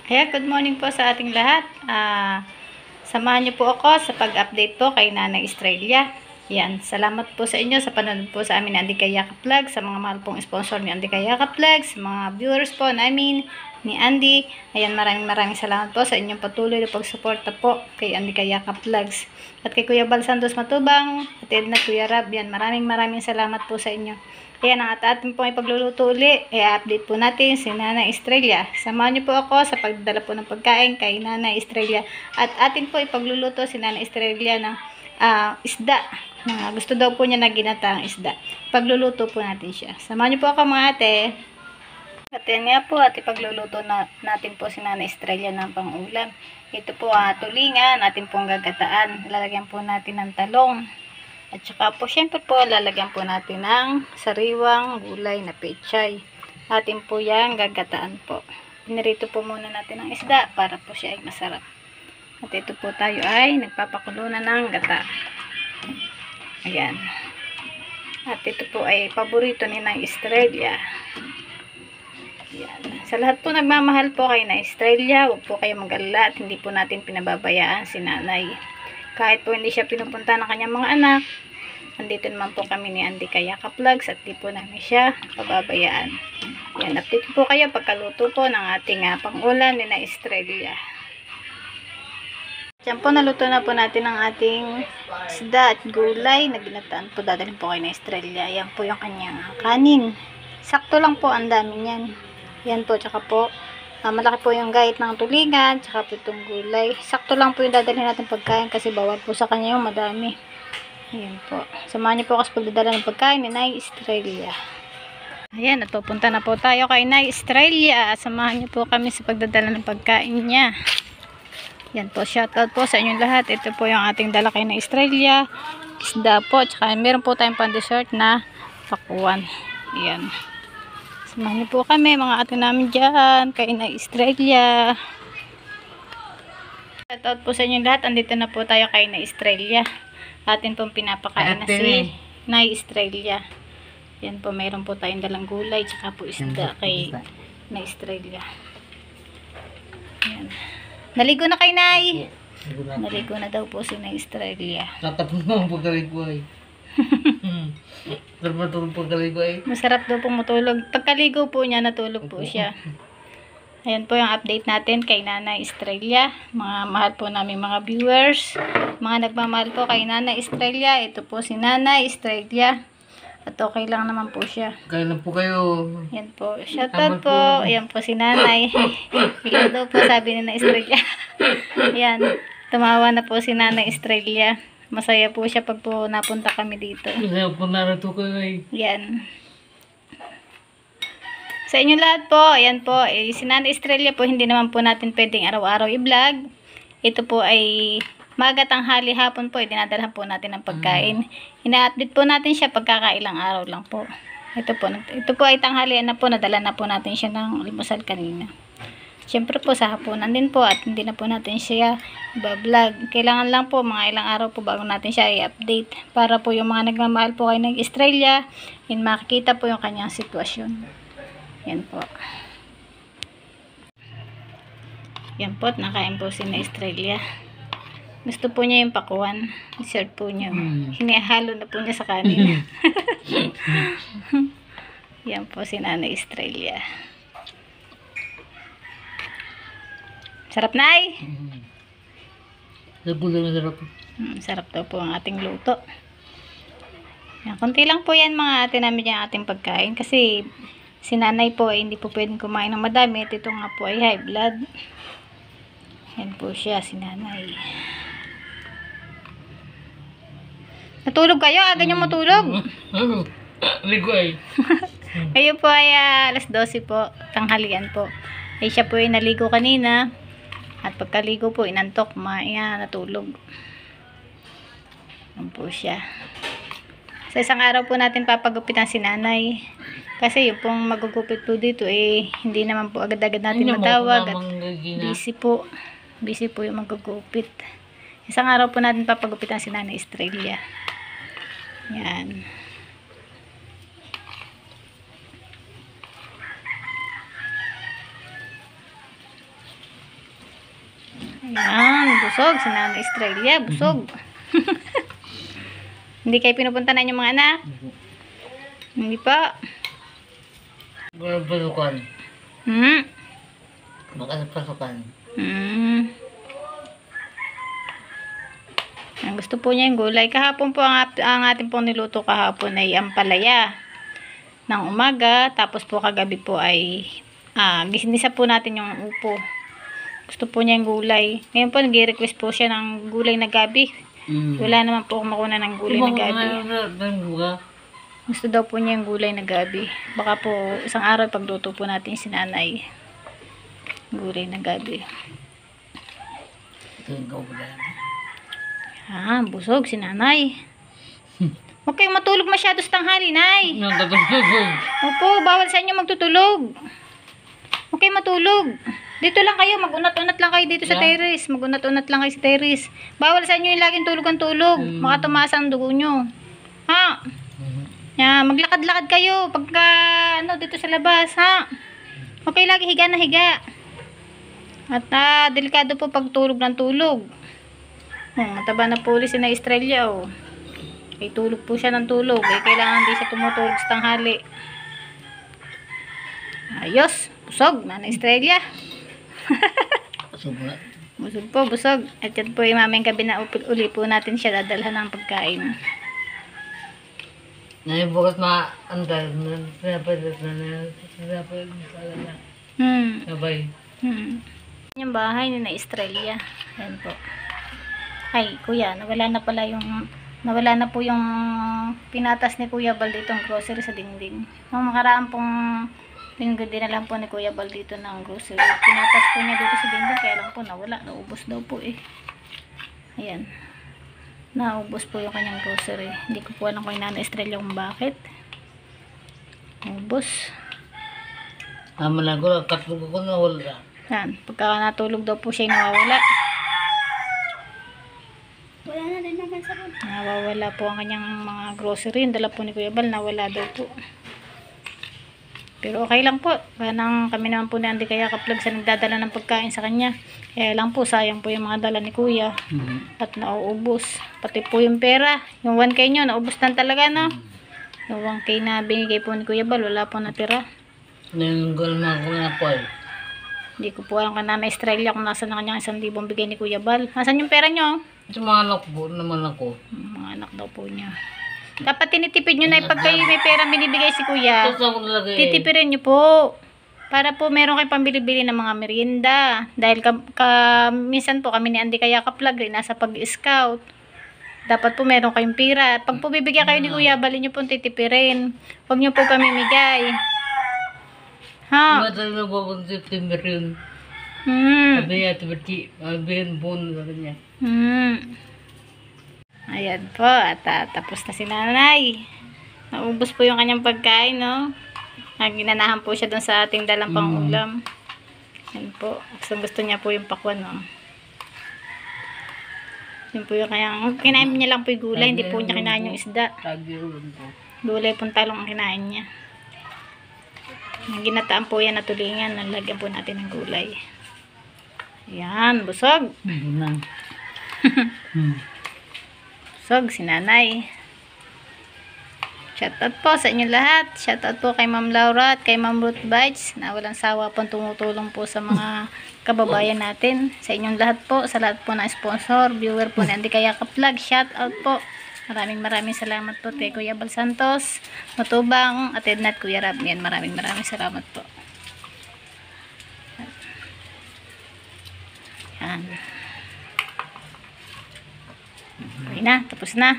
Kaya good morning po sa ating lahat. Samahan niyo po ako sa pag-update po kay Nanay Estrella. Yan, salamat po sa inyo sa panonood po sa amin ni Andy Kayaka Vlog, sa mga mahal pong sponsor ni Andy Kayaka Vlog, sa mga viewers po namin ni Andy. Ayan, maraming salamat po sa inyong patuloy na pagsuporta po kay Andy Kayaka Vlogs. At kay Kuya Bal Santos Matubang, at Edna Kuya Rab, yan, maraming salamat po sa inyo. Ayan, ang ating pong ipagluluto uli, i-update po natin si Nanay Estrella. Samahan niyo po ako sa pagdala po ng pagkain kay Nanay Estrella. At atin po ipagluluto si Nanay Estrella ng isda. Gusto daw po niya na ginataang isda. Pagluluto po natin siya. Samahan niyo po ako mga ate. At yan nga po, at ipagluluto natin po si Nanay Estrella ng pang-ulam. Ito po tulingan, natin pong gagataan. Lalagyan po natin ng talong. At saka po, syempre po, lalagyan po natin ng sariwang gulay na pechay. Atin po yan gagataan po. Pinirito po muna natin ang isda para po siya ay masarap. At ito po tayo ay nagpapakulo na ng gata. Ayan. At ito po ay paborito ni Nanay Estrella. Ayan. Sa lahat po nagmamahal po kay Nanay Estrella, huwag po kayo mag-alala at hindi po natin pinababayaan si Nanay. Kahit po hindi siya pinupunta ng kanyang mga anak, andito naman po kami ni Andy Kayaka Vlogs at di po namin siya pababayaan. Yan, update po kayo pagkaluto po ng ating pang-ulam ni Nanay Estrella. Diyan po, naluto na po natin ang ating isda at gulay na ginataan po. Dadalhin po kay Nanay Estrella. Yan po yung kanyang kanin. Sakto lang po ang dami niyan. Yan po, tsaka po malaki po yung gayat ng tulingan, tsaka po itong gulay. Sakto lang po yung dadalhin natin pagkain kasi bawal po sa kanya yung madami. Ayan po. Samahan niyo po kasi pagdadala ng pagkain ni Nanay Estrella. Ayan, at pupunta na po tayo kay Nanay Estrella. Samahan niyo po kami sa pagdadala ng pagkain niya. Yan po, shoutout po sa inyong lahat. Ito po yung ating dala kay Nanay Estrella. Isda po, tsaka meron po tayong pan-dessert na pakuan. Ayan. Samahan niyo po kami, mga ate namin dyan, kay Nanay Estrella. Shoutout po sa inyo lahat. Andito na po tayo kay Nanay Estrella. Atin pong pinapakain na si Nanay Estrella. Yan po, mayroon po tayong dalang gulay, tsaka po isda kay Nanay Estrella. Yan. Naligo na kay Nay. Naligo na daw po si Nanay Estrella. Tatapos mo ang pagkaligo ay. Masarap daw pong matulog. Pagkaligo po niya, natulog po siya. Ayan po yung update natin kay Nanay Estrella. Mga mahal po namin mga viewers. Mga nagmamahal po kay Nanay Estrella. Ito po si Nanay Estrella. At okay lang naman po siya. Kaya lang po kayo. Ayan po. Shoutout po. Ayan po si Nanay. Hello daw po, sabi ni Nanay Estrella. Ayan. Tumawa na po si Nanay Estrella. Masaya po siya pag po napunta kami dito. Masaya po narito ko ay. Yan. Sa inyo lahat po, ayan po, si Nanay Estrella po, hindi naman po natin pwedeng araw-araw i-vlog. Ito po ay maga, tanghali, hapon po, dinadalhan po natin ng pagkain. Ina-update po natin siya pagkakailang araw lang po. Ito po ay tanghalian na po, nadala na po natin siya ng almusal kanina. Siyempre po sa hapunan din po at hindi na po natin siya i-vlog. Kailangan lang po mga ilang araw po bago natin siya i-update. Para po yung mga nagmamahal po kay Nanay Estrella, yun makikita po yung kanyang sitwasyon. Yan po. Yan po at nakain po si Nanay Estrella. Gusto po niya yung pakuan. Dessert po niya. Hinihalo na po niya sa kanin. Yan po si Nanay Estrella. Sarap, Nay? Sarap. Sarap daw po ang ating luto. Yan, konti lang po yan mga ate namin yung ating pagkain. Kasi si Nanay po ay hindi po pwedeng kumain ng madami. At ito nga po ay high blood. Yan po siya, si Nanay. Natulog kayo? Aga nyo matulog? Ligo ay. Kayo po ay alas 12 po. Tanghalian po. Ay siya po ay naligo kanina. At pagkaligo po, inantok, natulog. Yan po siya. Sa isang araw po natin papagupitan si Nanay. Kasi yung pong magugupit po dito, hindi naman po agad-agad natin matawag. At busy po. Busy po yung magugupit. Isang araw po natin papagupitan si Nanay Estrella. Yan. Ayan, busog. Si Nanay Estrella, busog. Hindi kayo pinupunta na inyong mga anak? Hindi pa. Walang pasukan. Hmm. Baka sa pasukan. Hmm. Ang gusto po niya yung gulay. Kahapon po ang ating pong niluto kahapon ay ampalaya ng umaga. Tapos po kagabi po ay ginisa po natin yung upo. Gusto po niya yung gulay. Ngayon po nag-request po siya ng gulay na gabi. Wala naman po akong makuna ng gulay na gabi. Gusto daw po niya yung gulay na gabi. Baka po isang araw pagluto po natin si nanay. Gulay na gabi. Ito yung kaulan. Busog si nanay. Huwag kayong matulog masyado sa tanghali, nay. Nagkakasugog. Opo, bawal sa inyo magtutulog. Huwag kayong matulog. Dito lang kayo, mag-unat-unat lang kayo dito sa terrace. Mag-unat-unat lang kayo sa terrace. Bawal sa inyo yung laging tulog ang tulog. Baka tumaas ang dugo nyo. Ha? Maglakad-lakad kayo pagka dito sa labas, ha? Huwag kayo lagi higa na higa. At delikado po pag tulog ng tulog. Mataba na po ulit si na Estrella, oh. Ay tulog po siya ng tulog. Kailangan di siya tumutulog sa tanghali. Ayos. Busog, Nanay Estrella. Sobra. Busog po, busog. At yan po yung mamayang gabi na uli po natin siya dadalhan ng pagkain. Ngayon bukas maandal. Pinapalit na. Sabay. Yung bahay ni na Estrella. Yan po. Ay, kuya, nawala na po yung pinatas ni Kuya Bal dito ng grocery sa dingding. Nung makaraan pong linggo din na lang po ni Kuya Bal dito ng grocery. Pinatas po niya dito sa dingding, kaya lang po nawala. Naubos daw po eh. Ayan. Naubos po yung kanyang grocery. Hindi ko po alam kung Nanay Estrella kung bakit. Naubos. Tama lang ko, katulog ko na wala. Yan. Pagka natulog daw po siya nawawala. Wala na rin naman sa room. Nawawala po ang kanyang mga grocery. Yung dala po ni Kuya Bal, nawala daw po. Pero okay lang po. Ganang kami naman po ni Andy Kaya Kaplag sa nagdadala ng pagkain sa kanya. Kaya lang po, sayang po yung mga dala ni Kuya. At nauubos. Pati po yung pera. Yung 1K nyo, naubos na talaga, no? Yung 1K na binigay po ni Kuya Bal, wala po natira. Nanggol na ako na po eh. Hindi ko po alam kung Nanay Estrella kung nasa na kanyang 1,000 bigay ni Kuya Bal. Nasaan yung pera nyo? Sa mga anak po naman ako. Mga anak daw po niya. Dapat tinitipid nyo na pag kayo may pera binibigay si Kuya. Ito ako nalagay. Titipirin nyo po. Para po meron kayo pambili-bili ng mga merienda. Dahil minsan po kami ni Andy Kaya Kaplag rin nasa pag-scout. Dapat po meron kayong pira. Pag po bibigyan kayo ni Kuya, bali nyo po titipirin. Huwag nyo po pamimigay. Ha? Mata na po akong September yun. Sabi niya, tiba-tiba, mabihin po na niya. Ayan po. At tapos na si nanay. Naubos po yung kanyang pagkain, no? Ginanahan po siya dun sa ating dalang pang ulam. Ayan po. Gusto niya po yung pakwan, no? Yun po yung kanyang, kinain niya lang po yung gulay, hindi po niya kinain yung isda. Tagirun po. Gulay pong talong ang kinain niya. Ginataan po yan na tulingan, nalagyan po natin ng gulay. Ayan, busog. Busog, si nanay. Shoutout po sa inyo lahat. Shoutout po kay Ma'am Laura at kay Ma'am Ruth Bites na walang sawa pong tumutulong po sa mga kababayan natin. Sa inyong lahat po, sa lahat po na sponsor, viewer po na Andy Kaya Kaplag. Shoutout po. Maraming salamat po kay Kuya Bal Santos, Matubang, at Edna at Kuya Rab. Yan, maraming salamat po. Yan. Okay na, tapos na.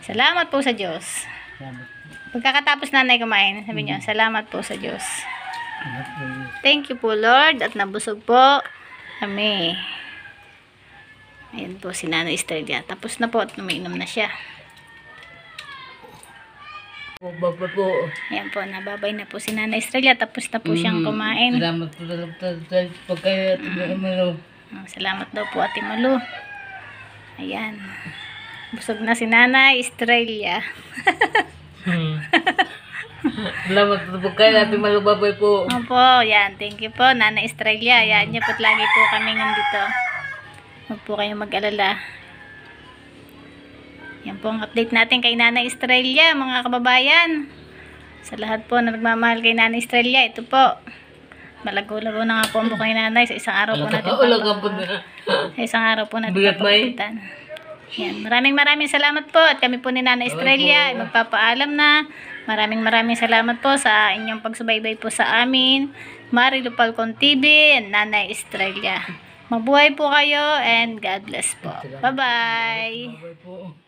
Salamat po sa Diyos. Pagkakatapos nanay kumain, sabi niyo, salamat po sa Diyos. Thank you po Lord at nabusog po kami. Ayan po si Nanay Estrella. Tapos na po at umiinom na siya. Baba po. Ayan po, nababay na po si Nanay Estrella. Tapos na po siyang kumain. Salamat po sa pagkaya at umano. Salamat daw po Ate Malu. Ayan. Busog na si Nanay Estrella. Salamat po pagkain natin malubabay po. Opo, yan. Thank you po, Nana Estrella. Yan niyo po't lagi po kami nandito. Huwag po kayong mag-alala. Yan po ang update natin kay Nana Estrella, mga kababayan. Sa lahat po na nagmamahal kay Nana Estrella, ito po. Malago-lago na nga po ang buko ni Nanay. Sa isang araw po natin Sa isang araw po natin Bigat, May. papagutan. Yan. Maraming salamat po. At kami po ni Nana Estrella ay magpapaalam na. Maraming salamat po sa inyong pagsubaybay po sa amin. Marilu Falcon TV and Nana Estrella. Mabuhay po kayo and God bless po. Bye-bye. Bye po.